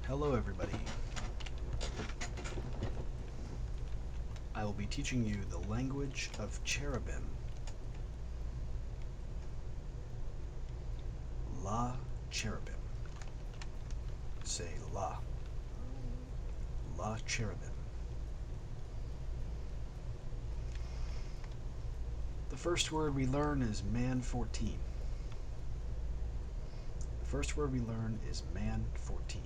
Hello everybody. I will be teaching you the language of cherubim. La cherubim. Say la. La cherubim. The first word we learn is man 14. The first word we learn is man 14.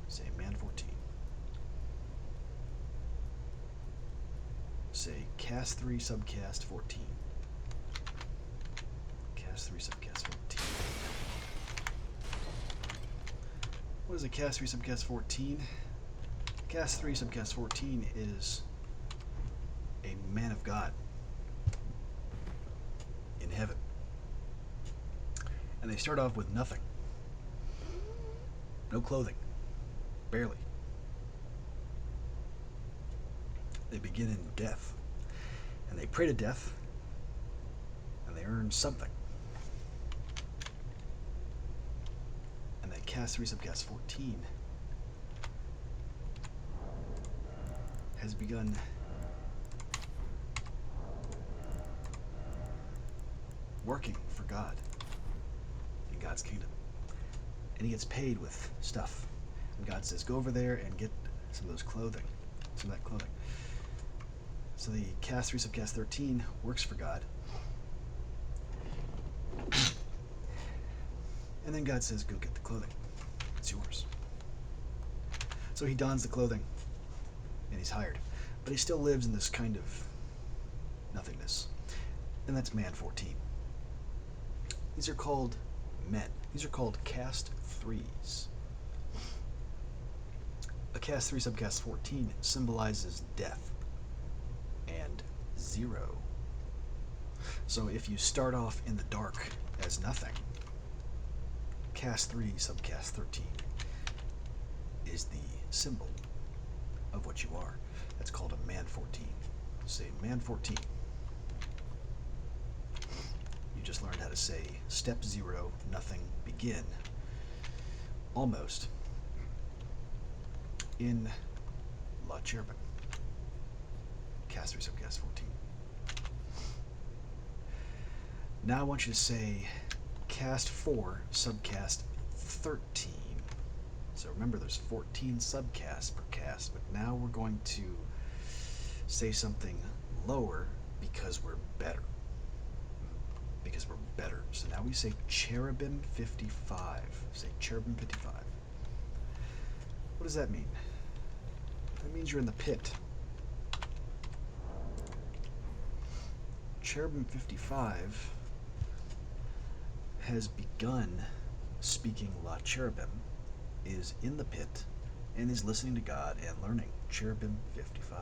Say man 14. Say cast 3 subcast 14. Cast 3 subcast 14. What is a cast 3 subcast 14? Cast 3 subcast 14 is a man of God in heaven. And they start off with nothing. No clothing. Barely. They begin in death. And they pray to death. And they earn something. And that cast 3 subcast 14 has begun working for God in God's kingdom. And he gets paid with stuff. And God says, go over there and get some of those clothing. Some of that clothing. So the cast 3 subcast 13 works for God. And then God says, go get the clothing. It's yours. So he dons the clothing and he's hired. But he still lives in this kind of nothingness. And that's man 14. These are called men. These are called cast 3s. A cast 3 subcast 14 symbolizes death and 0. So if you start off in the dark as nothing, cast 3 subcast 13 is the symbol of what you are. That's called a man 14. Say man 14. You just learned how to say step 0, nothing, begin. Almost. In La Cherubim. Cast 3 subcast 14. Now I want you to say cast 4 subcast 13. So remember there's 14 subcasts per cast, but now we're going to say something lower because we're better. Because we're better. So now we say Cherubim 55. Say Cherubim 55. What does that mean? That means you're in the pit. Cherubim 55 has begun speaking La Cherubim, is in the pit, and is listening to God and learning Cherubim 55.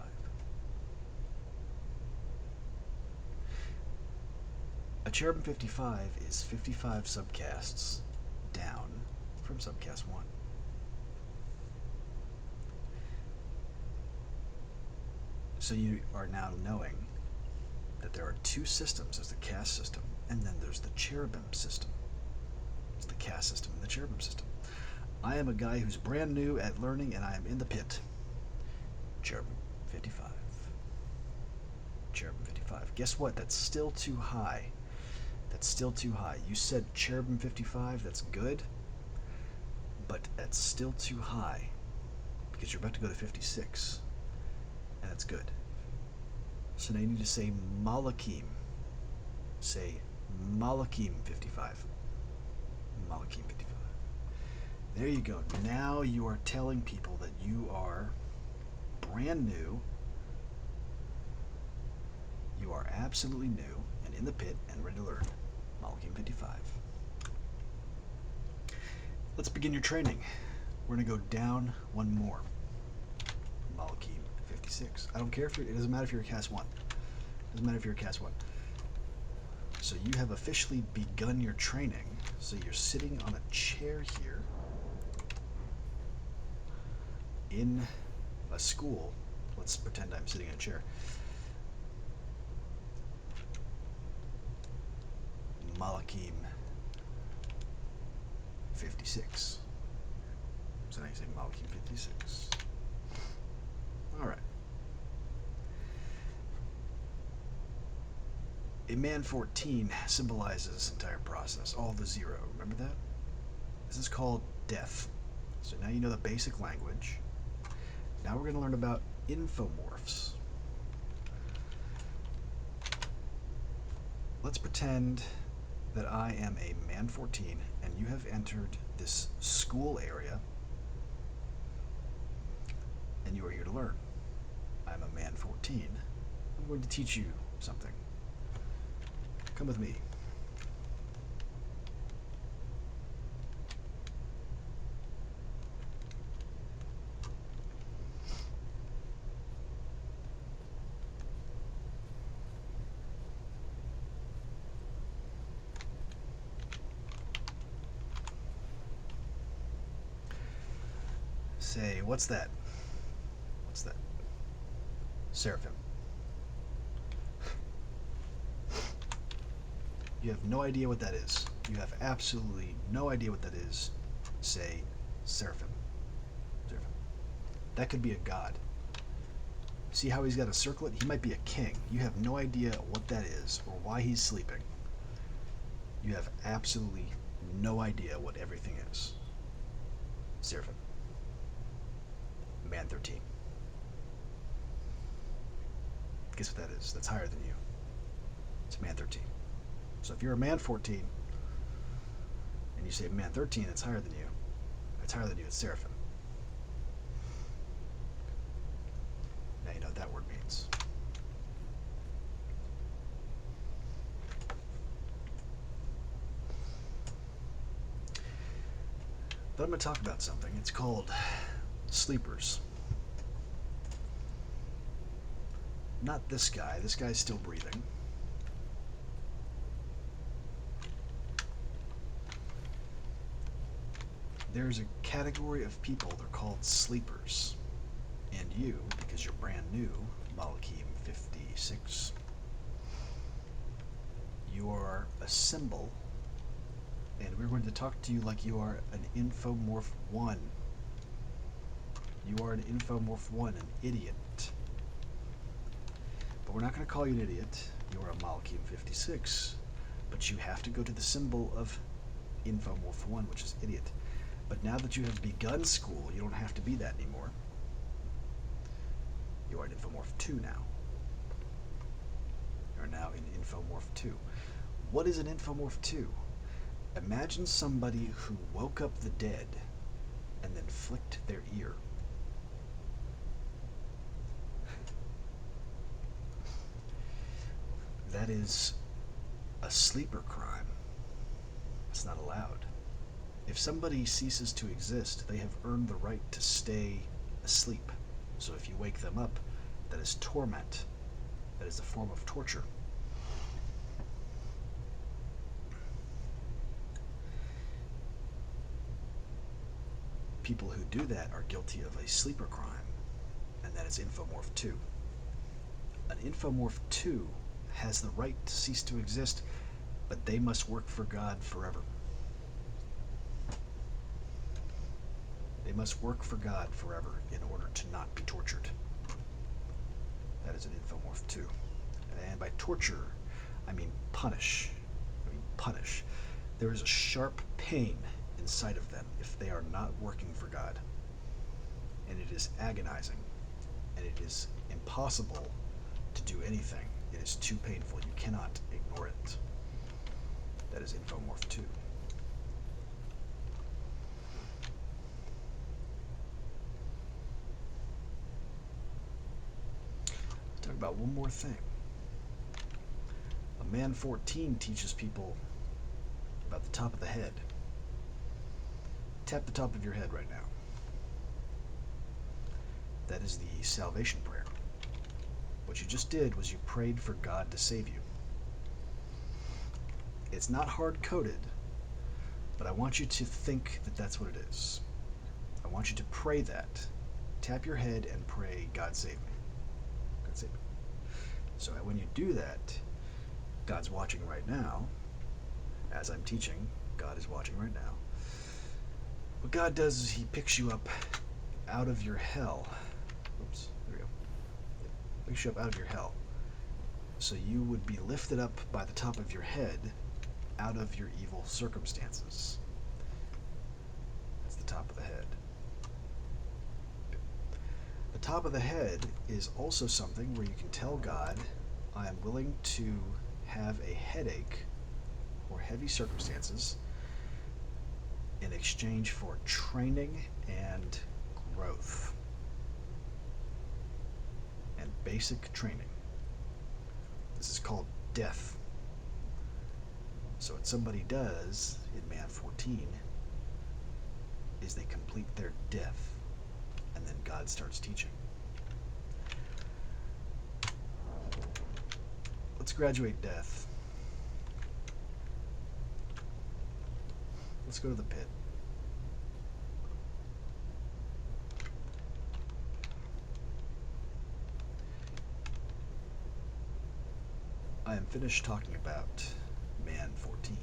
A Cherubim 55 is 55 subcasts down from subcast 1. So you are now knowing that there are two systems. There's the cast system, and then there's the cherubim system. It's the cast system and the cherubim system. I am a guy who's brand new at learning, and I am in the pit. Cherubim 55. Cherubim 55. Guess what? That's still too high. That's still too high. You said Cherubim 55, that's good, but that's still too high because you're about to go to 56, and that's good. So now you need to say Malachim. Say Malachim 55. Malachim 55. There you go. Now you are telling people that you are brand new. You are absolutely new and in the pit and ready to learn. Malachim 55. Let's begin your training. We're going to go down one more. Malachim 56. I don't care if it doesn't matter if you're a cast 1. It doesn't matter if you're a cast 1. So you have officially begun your training. So you're sitting on a chair here in a school. Let's pretend I'm sitting in a chair. Malachim 56. So now you say Malachim 56. All right. A man 14 symbolizes this entire process, all the zero. Remember that? This is called death. So now you know the basic language. Now we're going to learn about infomorphs. Let's pretend that I am a man 14 and you have entered this school area and you are here to learn. I'm a man 14. I'm going to teach you something. Come with me. Say, what's that? What's that? Seraphim. You have no idea what that is. You have absolutely no idea what that is. Say, Seraphim. Seraphim. That could be a god. See how he's got a circlet? He might be a king. You have no idea what that is or why he's sleeping. You have absolutely no idea what everything is. Seraphim. Man 13. Guess what that is? That's higher than you. It's man 13. So if you're a man 14 and you say man 13, it's higher than you. It's higher than you, it's Seraphim. Now you know what that word means. But I'm going to talk about something. It's called sleepers. Not this guy. This guy's still breathing. There's a category of people, they're called sleepers. And you, because you're brand new, Malachim 56, you are a symbol. And we're going to talk to you like you are an Infomorph 1. You are an Infomorph 1, an idiot. But we're not going to call you an idiot. You are a Malachim 56. But you have to go to the symbol of Infomorph 1, which is idiot. But now that you have begun school, you don't have to be that anymore. You are an Infomorph 2 now. You are now in Infomorph 2. What is an Infomorph 2? Imagine somebody who woke up the dead and then flicked their ear. That is a sleeper crime. It's not allowed. If somebody ceases to exist, they have earned the right to stay asleep. So if you wake them up, that is torment. That is a form of torture. People who do that are guilty of a sleeper crime, and that is Infomorph 2. An Infomorph 2 has the right to cease to exist, but they must work for God forever. They must work for God forever in order to not be tortured. That is an Infomorph 2. And by torture, I mean punish. Punish. There is a sharp pain inside of them if they are not working for God. And it is agonizing. And it is impossible to do anything. It is too painful. You cannot ignore it. That is Infomorph 2. Let's talk about one more thing. A man 14 teaches people about the top of the head. Tap the top of your head right now. That is the salvation prayer. What you just did was you prayed for God to save you. It's not hard-coded, but I want you to think that that's what it is. I want you to pray that. Tap your head and pray, God save me. God save me. So when you do that, God's watching right now. As I'm teaching, God is watching right now. What God does is he picks you up out of your hell. Oops, there we go. Picks you up out of your hell. So you would be lifted up by the top of your head out of your evil circumstances. That's the top of the head. The top of the head is also something where you can tell God, I am willing to have a headache or heavy circumstances in exchange for training and growth and basic training. This is called death. So what somebody does in Man 14 is they complete their death, and then God starts teaching. Let's graduate death. Let's go to the pit. I am finished talking about Man 14.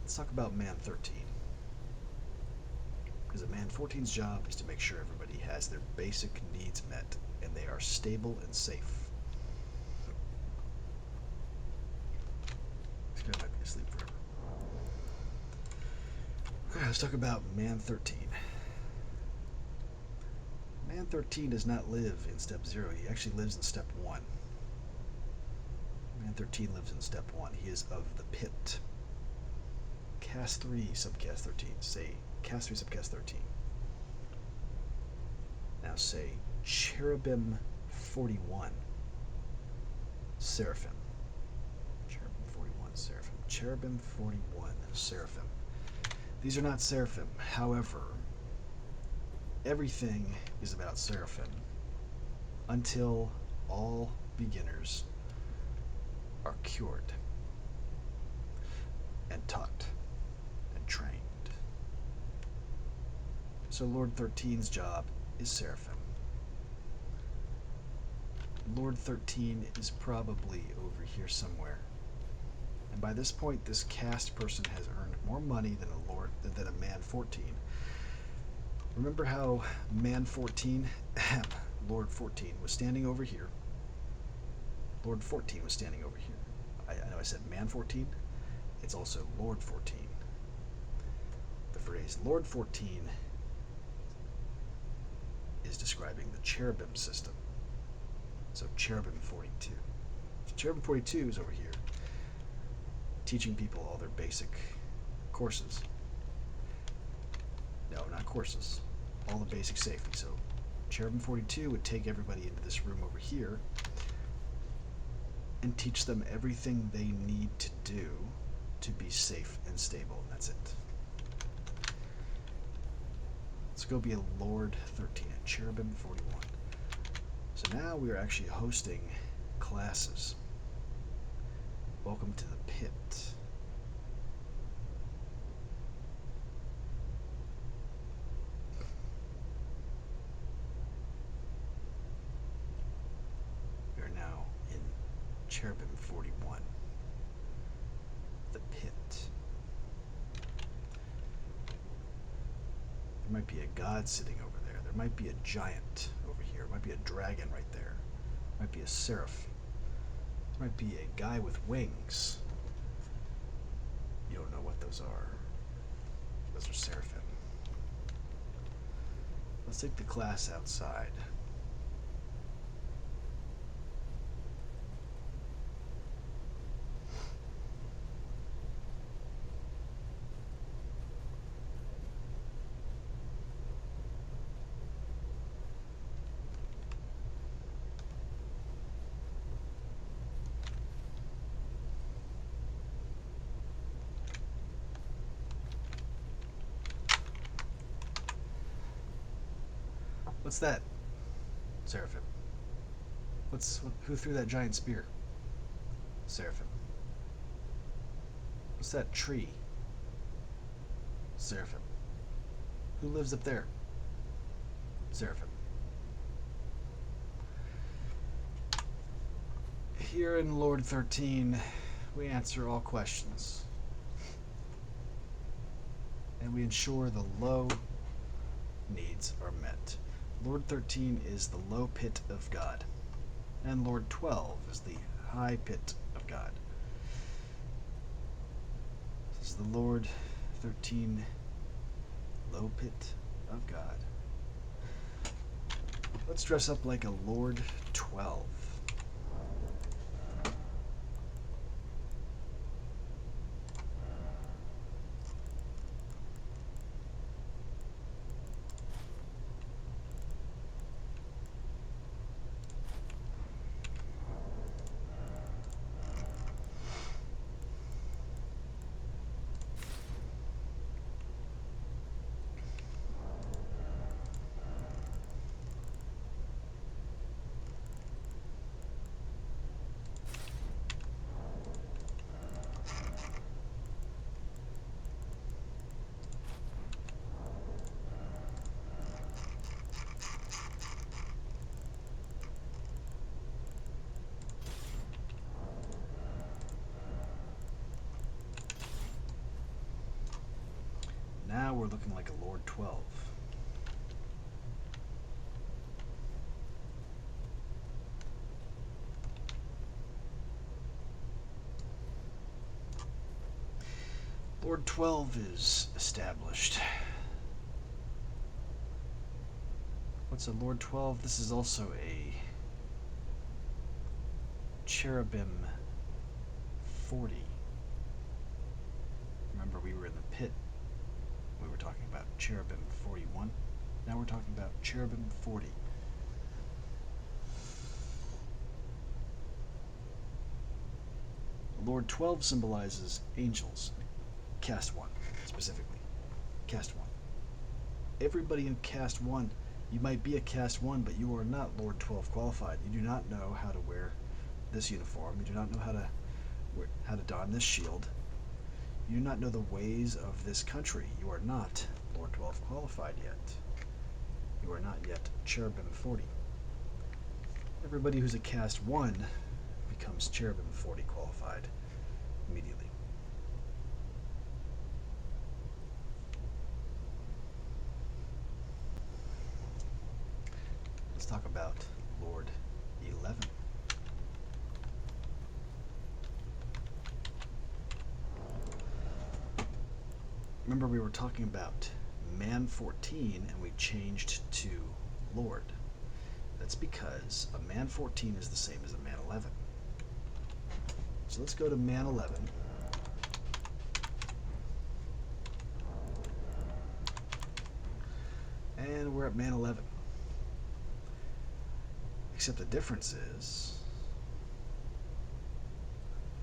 Let's talk about Man 13. Because a Man 14's job is to make sure everybody has their basic needs met and they are stable and safe. This guy might be asleep forever. Alright, let's talk about Man 13. Man 13 does not live in step 0. He actually lives in step 1. Man 13 lives in step 1. He is of the pit. Cast 3, subcast 13. Say cast 3, subcast 13. Now say Cherubim 41. Seraphim. Cherubim 41. Seraphim. Cherubim 41. Seraphim. These are not seraphim. However, everything is about seraphim until all beginners are cured and taught and trained. So Lord 13's job is seraphim. Lord 13 is probably over here somewhere. And by this point, this cast person has earned more money than a Man 14. Remember how Man 14, Lord 14, was standing over here. Lord 14 was standing over here. I know I said Man 14. It's also Lord 14. The phrase Lord 14 is describing the cherubim system. So Cherubim 42. So Cherubim 42 is over here teaching people all their basic courses. No, not courses. All the basic safety. So Cherubim 42 would take everybody into this room over here and teach them everything they need to do to be safe and stable. And that's it. Let's go be a Lord 13 at Cherubim 41. So now we are actually hosting classes. Welcome to the pit. We are now in Cherubim 41. The pit. There might be a god sitting over there. There might be a giant over here. There might be a dragon right there. There might be a seraph. There might be a guy with wings. You don't know what those are. Those are seraphim. Let's take the class outside. What's that? Seraphim. Who threw that giant spear? Seraphim. What's that tree? Seraphim. Who lives up there? Seraphim. Here in Lord 13, we answer all questions. and we ensure the low needs are met. Lord 13 is the low pit of God, and Lord 12 is the high pit of God. This is the Lord 13 low pit of God. Let's dress up like a Lord 12. Now we're looking like a Lord 12. Lord 12 is established. What's a Lord 12? This is also a Cherubim 40. Remember, we were in the pit. We were talking about Cherubim 41. Now we're talking about Cherubim 40. Lord 12 symbolizes angels. Caste 1, specifically. Caste 1. Everybody in Caste 1, you might be a Caste 1, but you are not Lord 12 qualified. You do not know how to wear this uniform. You do not know how to don this shield. You do not know the ways of this country. You are not Lord 12 qualified yet. You are not yet Cherubim 40. Everybody who's a Caste 1 becomes Cherubim 40 qualified immediately. Let's talk about Lord 11. Remember, we were talking about man 14 and we changed to Lord. That's because a man 14 is the same as a man 11. So let's go to man 11. And we're at man 11. Except the difference is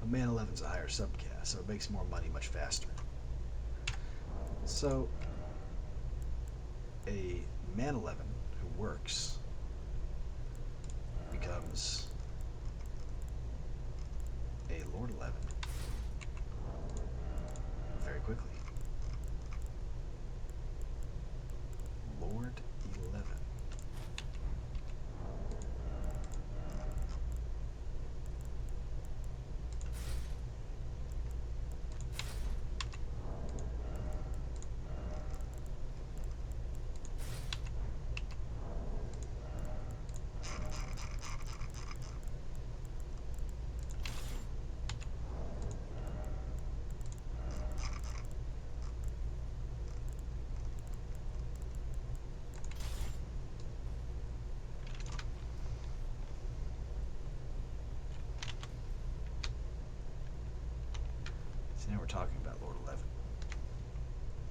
a man 11 is a higher subcaste, so it makes more money much faster. So a man 11 who works becomes a Lord 11 very quickly. Lord 11. Now we're talking about Lord 11.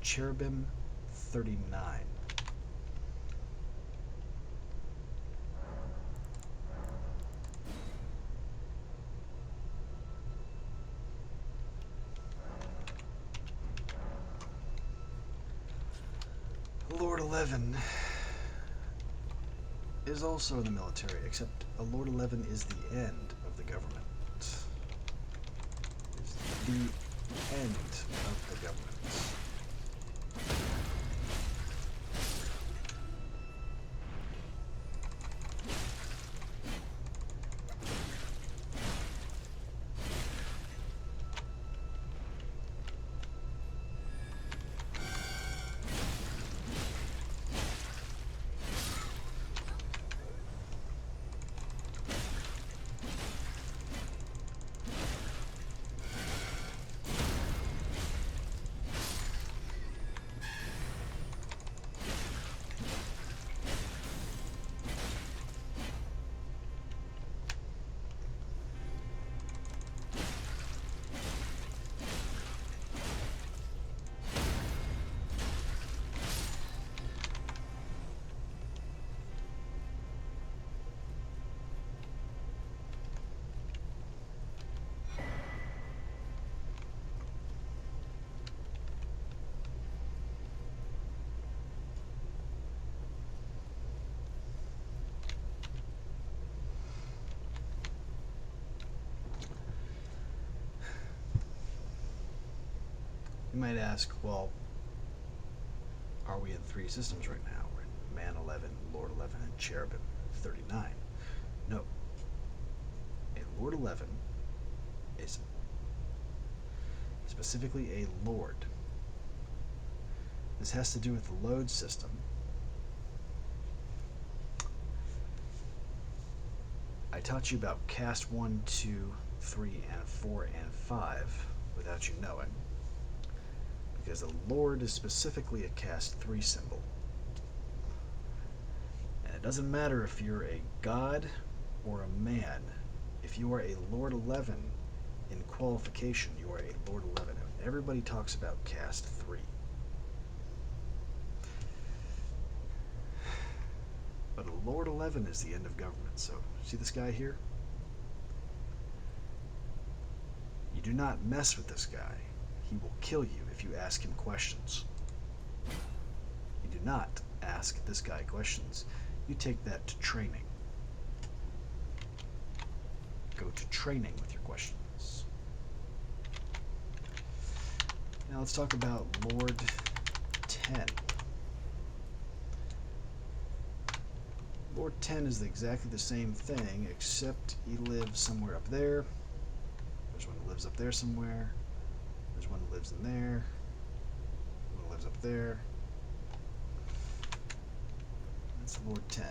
Cherubim 39. Lord 11 is also in the military, except a Lord 11 is the end of the government. Is the end of the government. You might ask, well, are we in 3 systems right now? We're in Man 11, Lord 11, and Cherubim 39. No. A Lord 11 is specifically a Lord. This has to do with the load system. I taught you about cast 1, 2, 3, and 4, and 5 without you knowing, because the Lord is specifically a cast 3 symbol. And it doesn't matter if you're a god or a man. If you are a Lord 11 in qualification, you are a Lord 11. Everybody talks about cast 3. But a Lord 11 is the end of government. So, see this guy here? You do not mess with this guy. He will kill you if you ask him questions. You do not ask this guy questions. You take that to training. Go to training with your questions. Now let's talk about Lord 10. Lord 10 is exactly the same thing, except he lives somewhere up there. There's one that lives up there somewhere. There's one that lives in there. One that lives up there. That's Lord 10.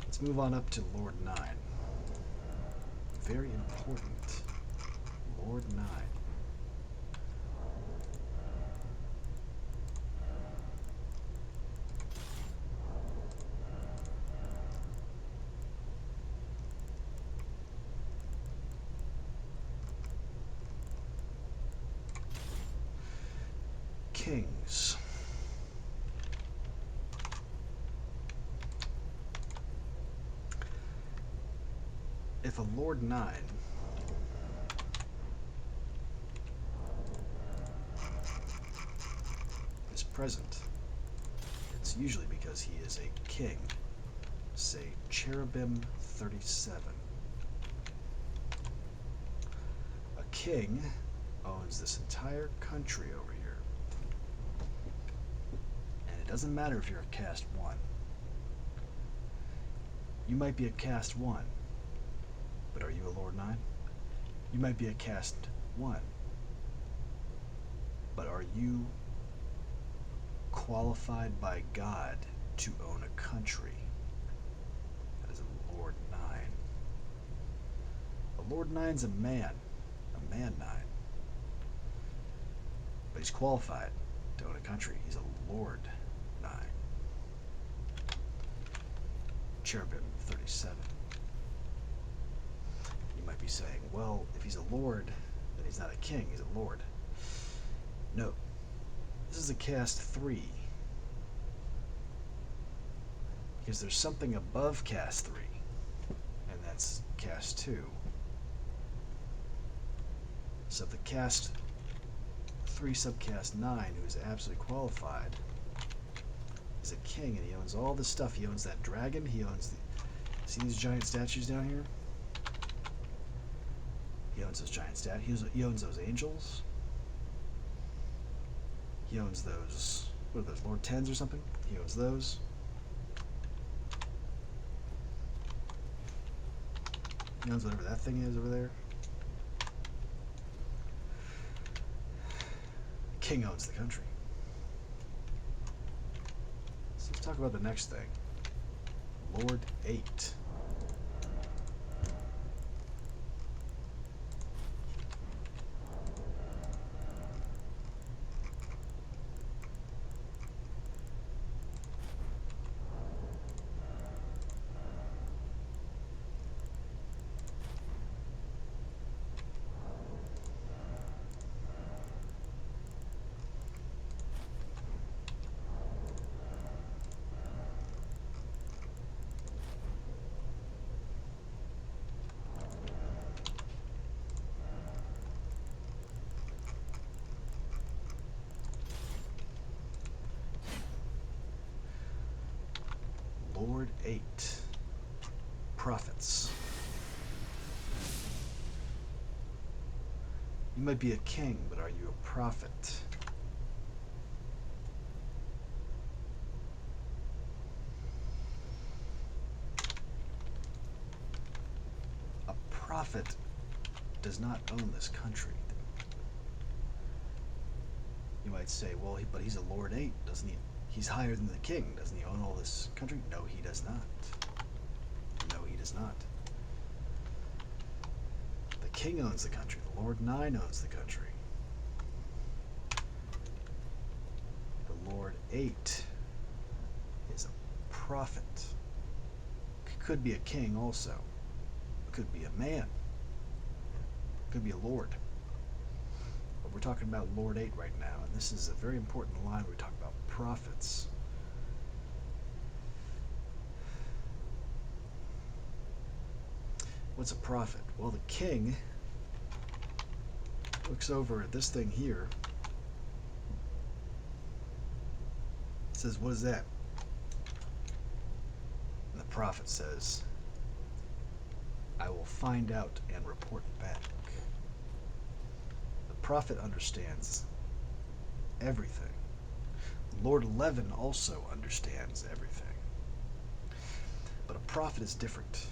Let's move on up to Lord 9. Very important. Lord 9. Kings. If a Lord 9 is present, it's usually because he is a king. Say Cherubim 37. A king owns this entire country over here. And it doesn't matter if you're a cast 1. You might be a cast 1, but are you a Lord 9? You might be a cast 1, but are you qualified by God to own a country? That is a Lord 9. A Lord 9's a man 9. But he's qualified to own a country. He's a Lord 9. Cherubim 37. You might be saying, well, if he's a Lord, then he's not a king, he's a Lord. No. This is a cast 3. Because there's something above cast 3, and that's cast 2. So the cast 3 subcast 9, who is absolutely qualified, is a king, and he owns all this stuff. He owns that dragon, he owns the... See these giant statues down here? He owns those giant statues. He owns those angels. He owns those... What are those, Lord 10s or something? He owns those. He owns whatever that thing is over there. King owns the country. So let's talk about the next thing. Lord 8. Lord 8. Prophets. You might be a king, but are you a prophet? A prophet does not own this country. You might say, well, but he's a Lord 8, doesn't he? He's higher than the king. Doesn't he own all this country? No, he does not. No, he does not. The king owns the country. The Lord 9 owns the country. The Lord 8 is a prophet. Could be a king also. Could be a man. Could be a lord. But we're talking about Lord 8 right now, and this is a very important line. We talk about prophets. What's a prophet? Well, the king looks over at this thing here, says, what is that? And the prophet says, I will find out and report back. The prophet understands everything. Lord 11 also understands everything. But a prophet is different.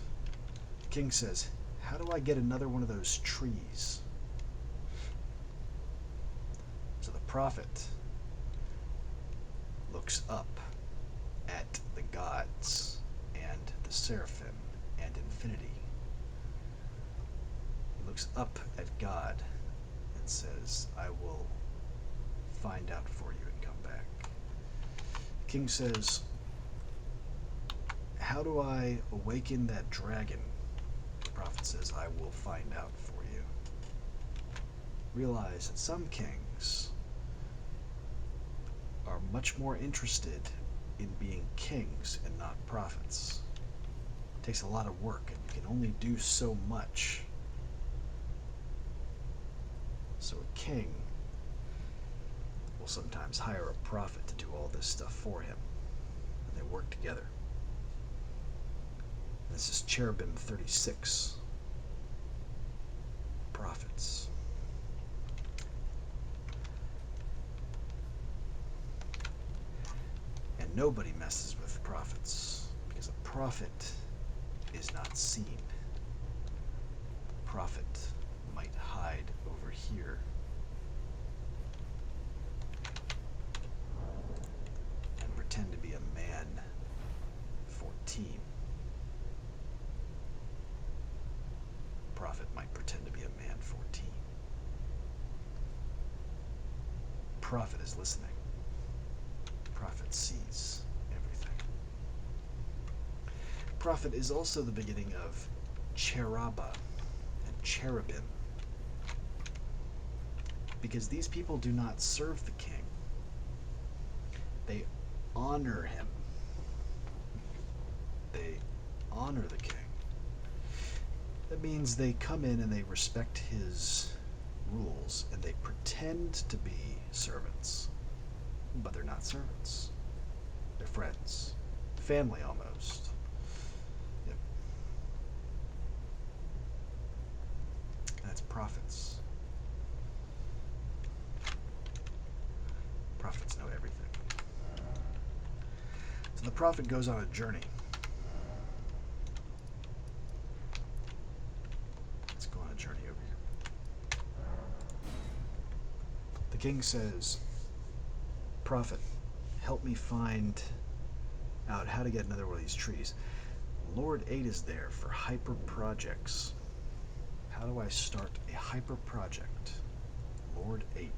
The king says, how do I get another one of those trees? So the prophet looks up at the gods and the seraphim and infinity. He looks up at God and says, I will find out for you and come back. The king says, how do I awaken that dragon? The prophet says, I will find out for you. Realize that some kings are much more interested in being kings and not prophets. It takes a lot of work, and you can only do so much. So a king will sometimes hire a prophet to do all this stuff for him, and they work together. This is Cherubim 36. Prophets. And nobody messes with prophets, because a prophet is not seen. A prophet might hide over here. And pretend to be a man 14. Prophet might pretend to be a man 14. Prophet is listening. Prophet sees everything. Prophet is also the beginning of Cherubim and Cherubim, because these people do not serve the king. They honor him. They honor the king. That means they come in and they respect his rules, and they pretend to be servants, but they're not servants. They're friends. Family, almost. Yep. That's prophets. Prophets know everything. So the prophet goes on a journey. Let's go on a journey over here. The king says, prophet, help me find out how to get another one of these trees. Lord 8 is there for hyper projects. How do I start a hyper project? Lord 8.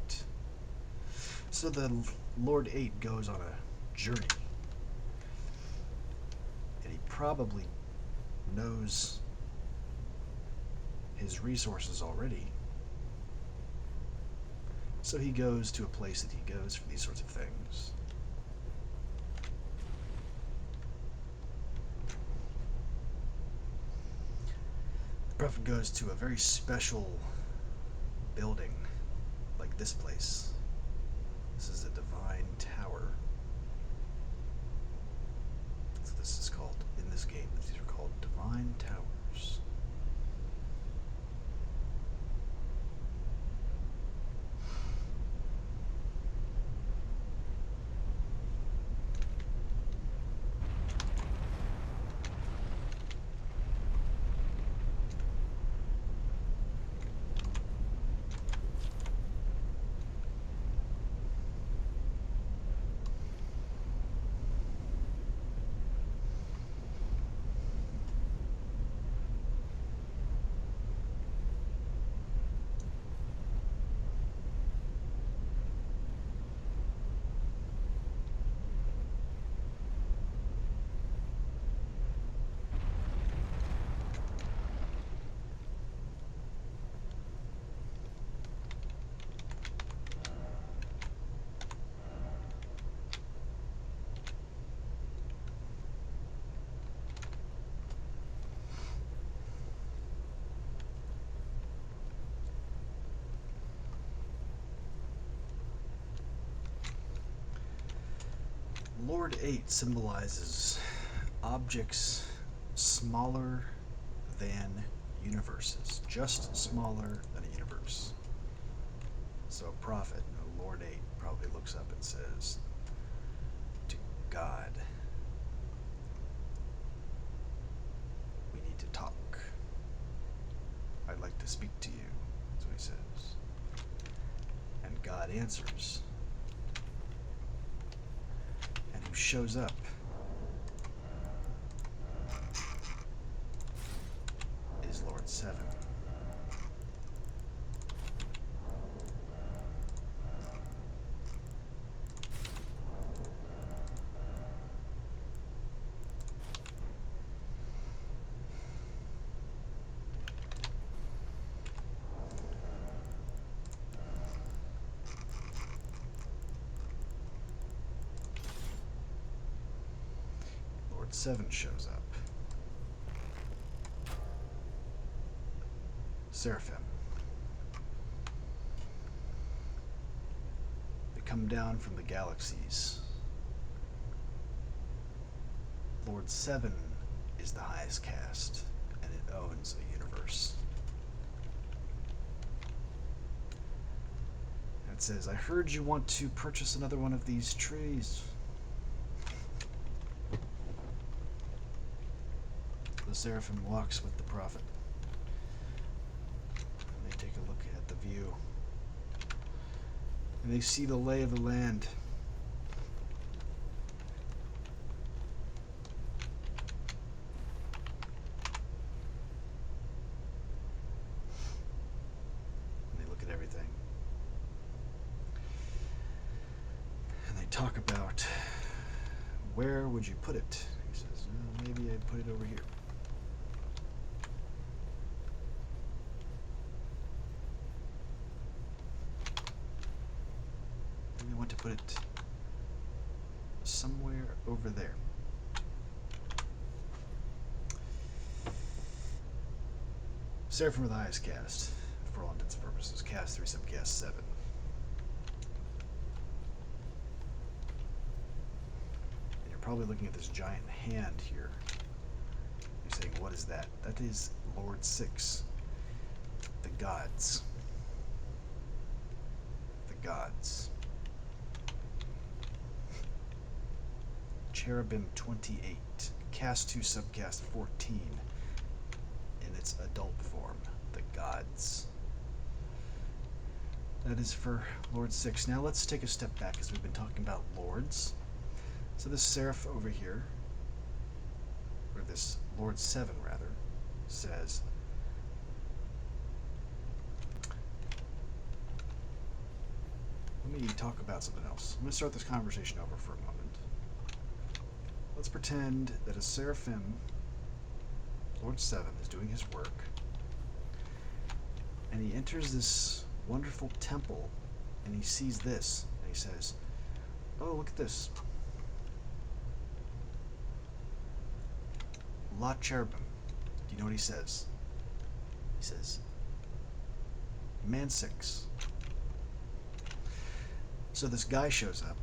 So the Lord 8 goes on a journey. And he probably knows his resources already. So he goes to a place that he goes for these sorts of things. The prophet goes to a very special building, like this place. This is a divine tower. That's what this is called in this game. These are called divine towers. Lord 8 symbolizes objects smaller than universes, just smaller than a universe. So a prophet, Lord 8, probably looks up and says to God, "We need to talk. I'd like to speak to you," that's what he says. And God answers. And who shows up is Lord 7. Lord 7 shows up. Seraphim. They come down from the galaxies. Lord 7 is the highest caste, and it owns a universe. And it says, "I heard you want to purchase another one of these trees." The Seraphim walks with the prophet. And they take a look at the view. And they see the lay of the land. And they look at everything. And they talk about, where would you put it? He says, maybe I'd put it over here. And they want to put it somewhere over there. Seraphim are the highest caste, for all intents and purposes. Caste 3, subcaste 7. And you're probably looking at this giant hand here. You're saying, what is that? That is Lord 6. The gods. The gods. Cherubim 28. Caste 2, subcaste 14. In its adult form, the gods. That is for Lord 6. Now let's take a step back, as we've been talking about lords. So this seraph over here, or this Lord 7 rather, says, let me talk about something else. I'm going to start this conversation over for a moment. Let's pretend that a seraphim, Lord 7, is doing his work, and he enters this wonderful temple, and he sees this, and he says, oh, look at this. La Cherubim. Do you know what he says? He says, Man 6. So this guy shows up.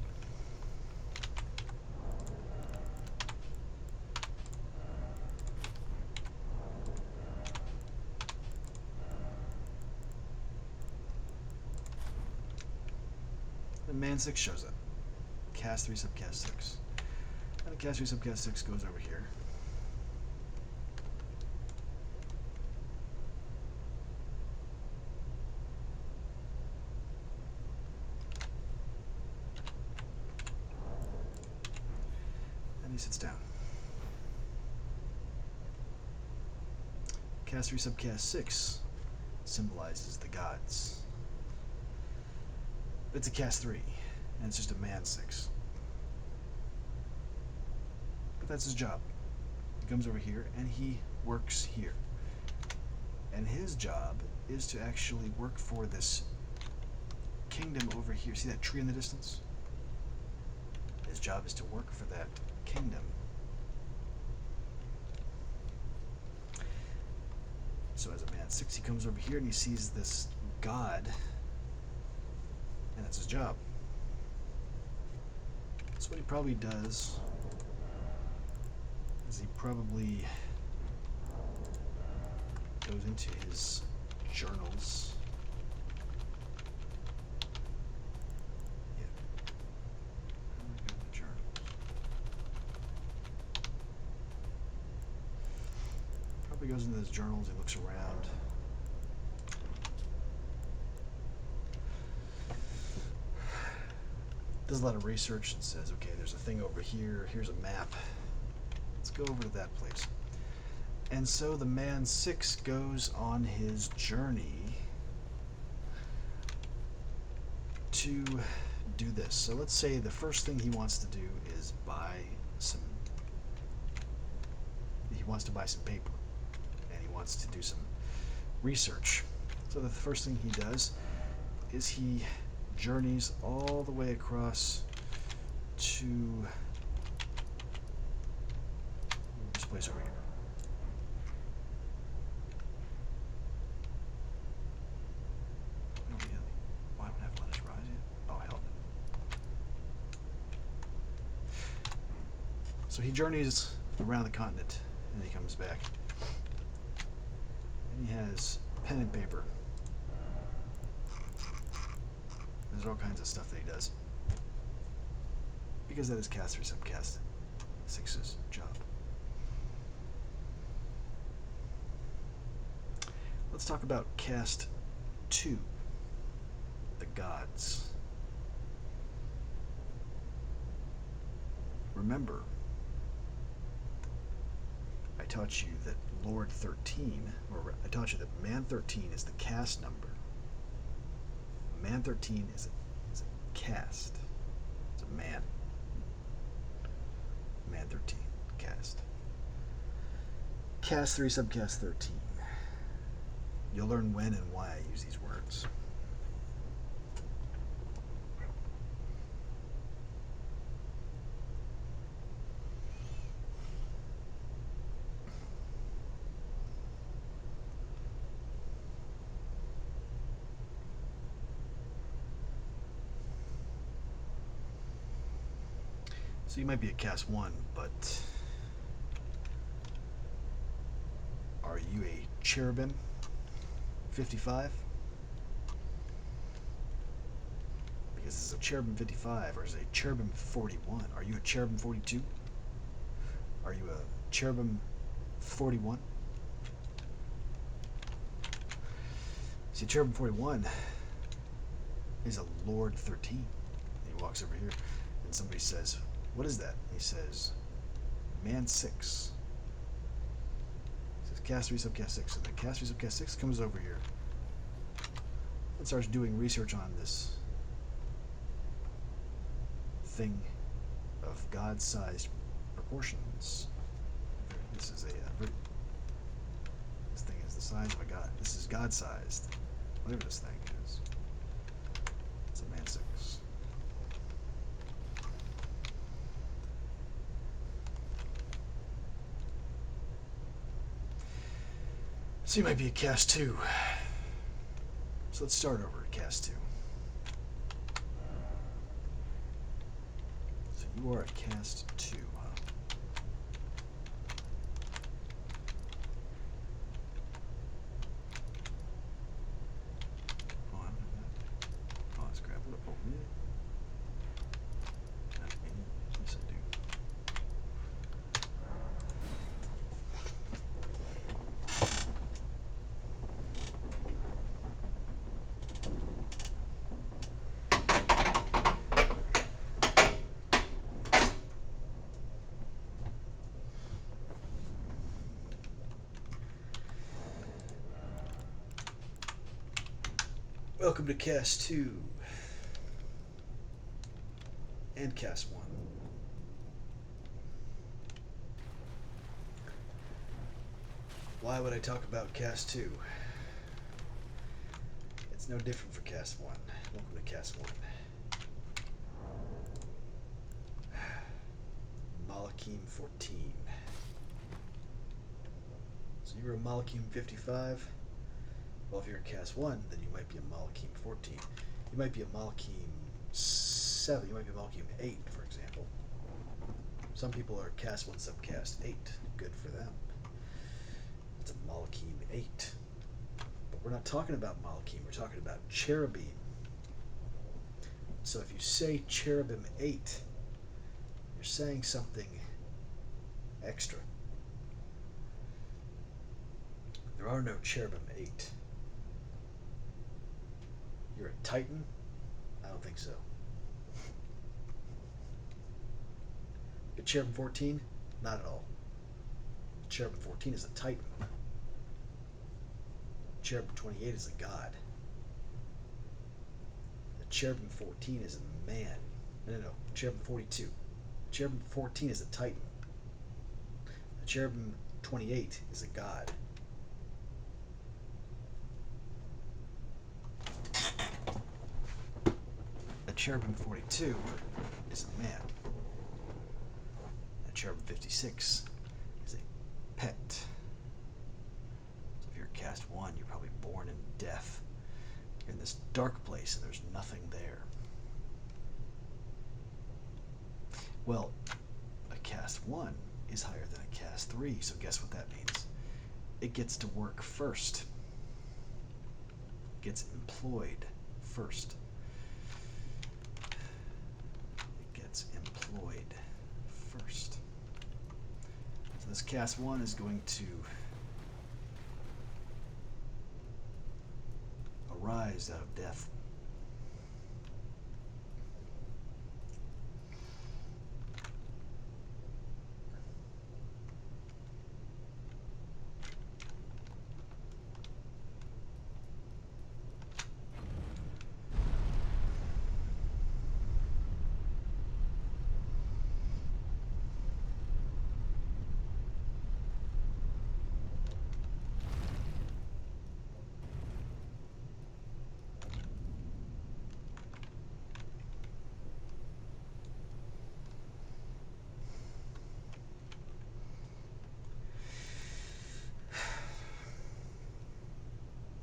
And Man 6 shows up. Caste 3, subcaste 6. And the Caste 3, subcaste 6 goes over here. And he sits down. Caste 3, subcaste 6 symbolizes the gods. It's a Caste 3, and it's just a Man 6. But that's his job. He comes over here, and he works here. And his job is to actually work for this kingdom over here. See that tree in the distance? His job is to work for that kingdom. So as a Man 6, he comes over here and he sees this god, and that's his job. So what he probably does is he probably goes into his journals. Yeah. How do I go to the journal? Probably goes into his journals, he looks around. Does a lot of research and says, okay, there's a thing over here, here's a map. Let's go over to that place. And so the man 6 goes on his journey to do this. So let's say the first thing he wants to do is he wants to buy some paper, and he wants to do some research. So the first thing he does is he journeys all the way across to this place over here. Why would I have let us rise yet? Oh, hell no. So he journeys around the continent, and he comes back. And he has pen and paper. There's all kinds of stuff that he does. Because that is Cast 3 Subcast 6's job. Let's talk about Cast 2, the gods. Remember, I taught you that Lord 13, or I taught you that Man 13 is the cast number. Man 13 is a cast. It's a man. Man 13, cast. Cast 3 Subcast 13. You'll learn when and why I use these words. So you might be a Cast 1, but are you a Cherubim 55? Because it's a Cherubim 55, or is it a Cherubim 41? Are you a Cherubim 42? Are you a Cherubim 41? See, Cherubim 41 is a Lord 13. And he walks over here, and somebody says, "What is that?" He says, "Man 6." He says, "Cast 3 Subcast 6." And then Cast 3 Subcast 6 comes over here and starts doing research on this thing of God-sized proportions. This is this thing is the size of a god. This is God-sized. Whatever this thing is. It's a Man 6. So you might be a Cast 2. So let's start over at Cast 2. So you are a Cast 2, huh? Oh, let's grab it up. Oh, really? Not me. Yes, I do. Welcome to Cast 2 and Cast 1. Why would I talk about Cast 2? It's no different for Cast 1. Welcome to Cast 1. Malakim 14. So you're a Malakim 55. Well, if you're a Cast 1, then you might be a Malakim 14. You might be a Malakim 7. You might be Malachim 8, for example. Some people are cast 1 subcast 8. Good for them. It's a Malachim 8. But we're not talking about Malachim. We're talking about Cherubim. So if you say Cherubim 8, you're saying something extra. There are no Cherubim 8. You're a Titan? I don't think so. But Cherubim 14? Not at all. Cherubim 14 is a Titan. Cherubim 28 is a god. The Cherubim 14 is a man. No. Cherubim 42. Cherubim 14 is a Titan. The Cherubim 28 is a god. The Cherubim 42 is a man. The Cherubim 56 is a pet. So if you're cast 1, you're probably born in death. You're in this dark place and there's nothing there. Well, a cast 1 is higher than a cast 3, so guess what that means? It gets to work first. It gets employed first. It gets employed first. So this cast 1 is going to arise out of death.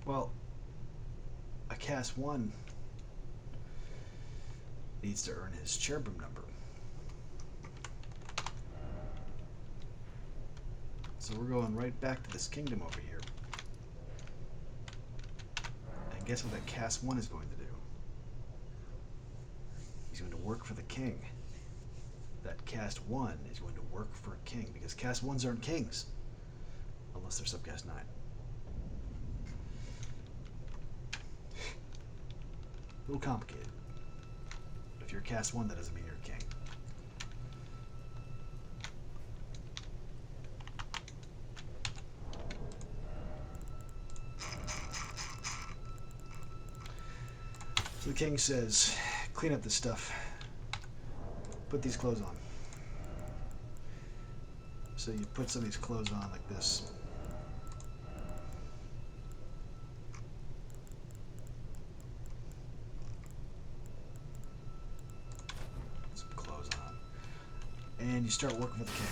Well, a cast 1 needs to earn his cherubim number. So we're going right back to this kingdom over here. And guess what that cast 1 is going to do? He's going to work for the king. That cast 1 is going to work for a king, because cast 1s aren't kings unless they're subcast 9. A little complicated. But if you're cast 1, that doesn't mean you're a king. So the king says, clean up this stuff. Put these clothes on. So you put some of these clothes on like this. Some clothes on. And you start working for the king.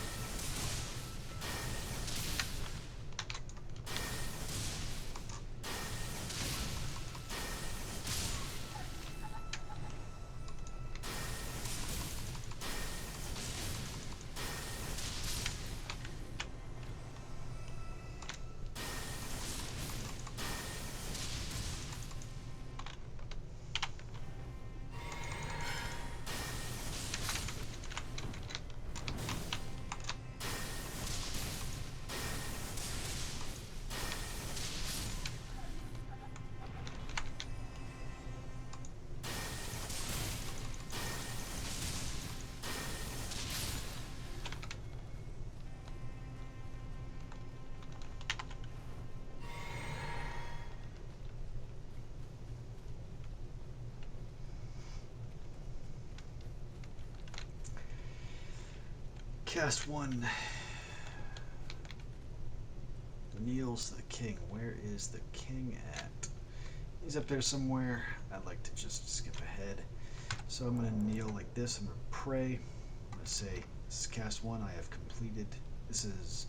Cast 1 kneels to the king. Where is the king at? He's up there somewhere. I'd like to just skip ahead. So I'm going to kneel like this. I'm going to pray. I'm going to say, this is cast 1. I have completed. This is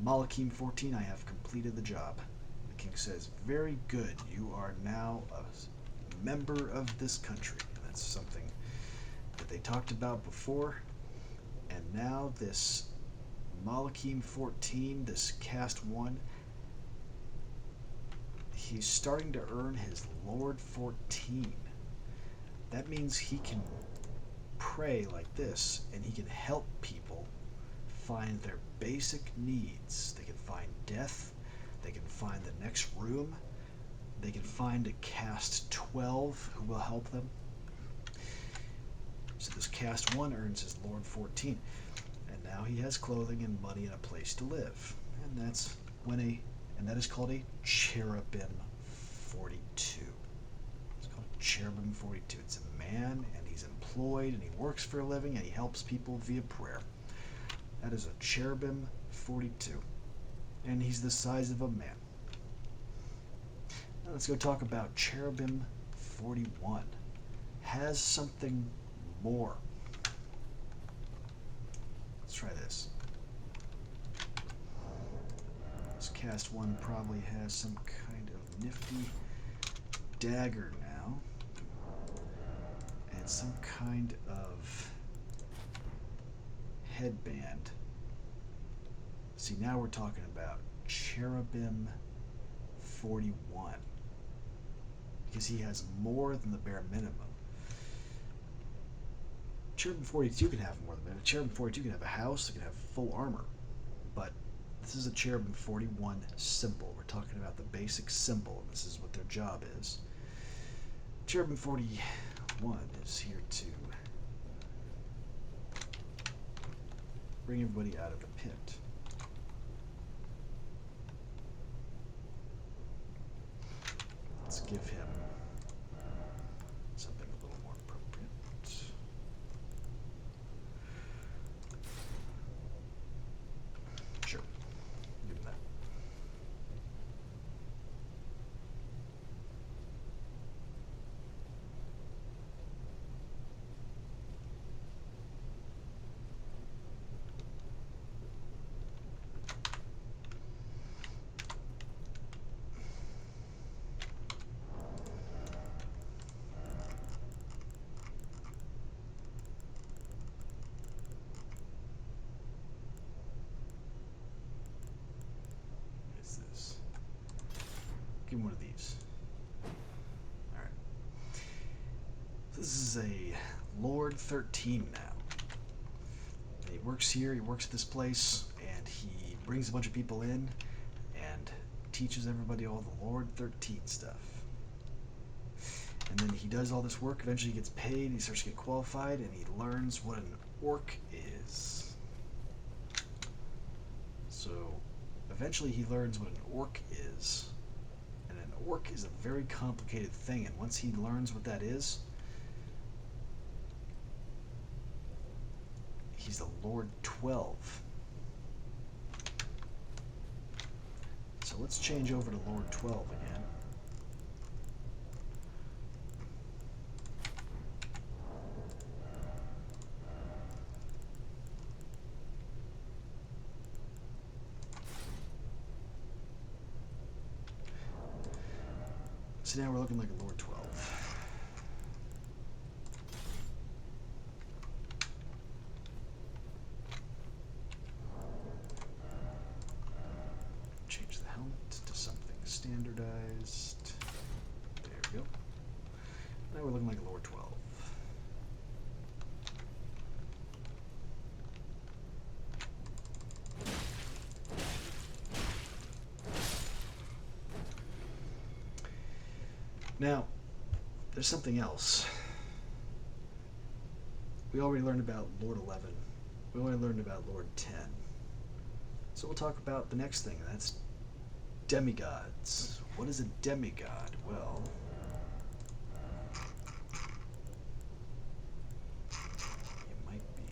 Malachim 14. I have completed the job. The king says, very good. You are now a member of this country. And that's something they talked about before, and now this Malachim 14, this cast 1, he's starting to earn his Lord 14. That means he can pray like this, and he can help people find their basic needs. They can find death, they can find the next room, they can find a cast 12 who will help them. So this cast 1 earns his Lord 14, and now he has clothing and money and a place to live. And that is called a Cherubim 42. It's called Cherubim 42. It's a man, and he's employed, and he works for a living, and he helps people via prayer. That is a Cherubim 42, and he's the size of a man. Now let's go talk about Cherubim 41. Has something more. Let's try this. This cast 1 probably has some kind of nifty dagger now, and some kind of headband. See, now we're talking about Cherubim 41, because he has more than the bare minimum. Cherubim 42 can have more than that. Cherubim 42 can have a house, it can have full armor. But this is a Cherubim 41 symbol. We're talking about the basic symbol, and this is what their job is. Cherubim 41 is here to bring everybody out of the pit. Let's give him something a little more appropriate. Sure. Give him that. Give him one of these. Alright. This is a Lord 13 now. And he works here, he works at this place, and he brings a bunch of people in and teaches everybody all the Lord 13 stuff. And then he does all this work, eventually he gets paid, he starts to get qualified, and he learns what an orc is. So, eventually he learns what an orc is. And an orc is a very complicated thing, and once he learns what that is, he's the Lord 12. So let's change over to Lord 12 again. So now we're looking like a Lord 12. Change the helmet to something standardized. There we go. Now we're looking like a Lord 12. Now, there's something else. We already learned about Lord 11. We already learned about Lord 10. So we'll talk about the next thing, and that's demigods. What is a demigod? Well, it might be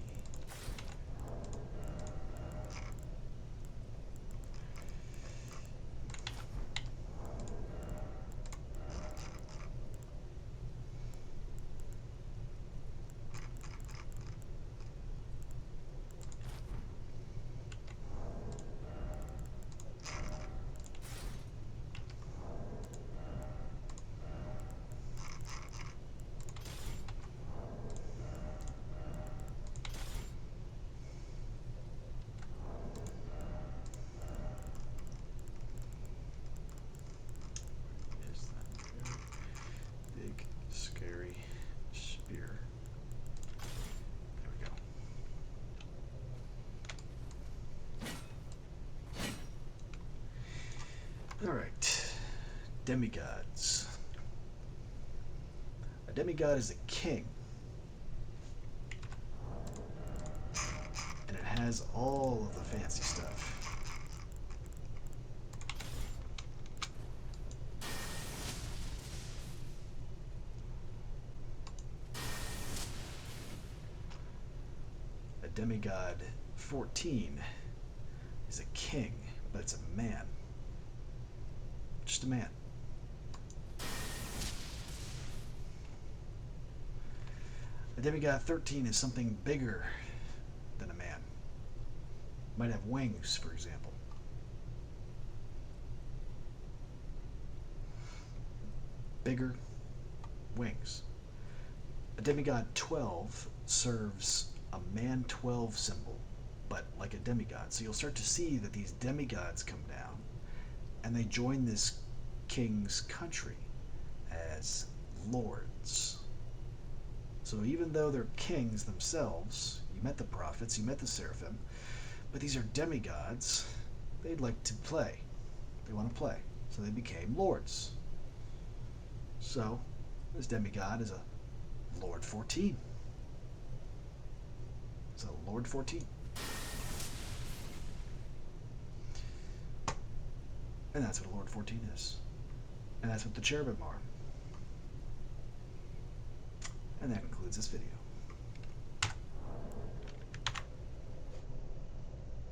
Alright. Demigods. A demigod is a king. And it has all of the fancy stuff. A demigod 14 is a king, but it's a man. Just a man. A demigod 13 is something bigger than a man. Might have wings, for example. Bigger wings. A demigod 12 serves a man 12 symbol, but like a demigod. So you'll start to see that these demigods come down and they join this king's country as lords. So even though they're kings themselves, you met the prophets, you met the seraphim, but these are demigods, they'd like to play. They want to play. So they became lords. So this demigod is a Lord 14. So Lord 14. And that's what a Lord 14 is. And that's what the cherubim are. And that concludes this video.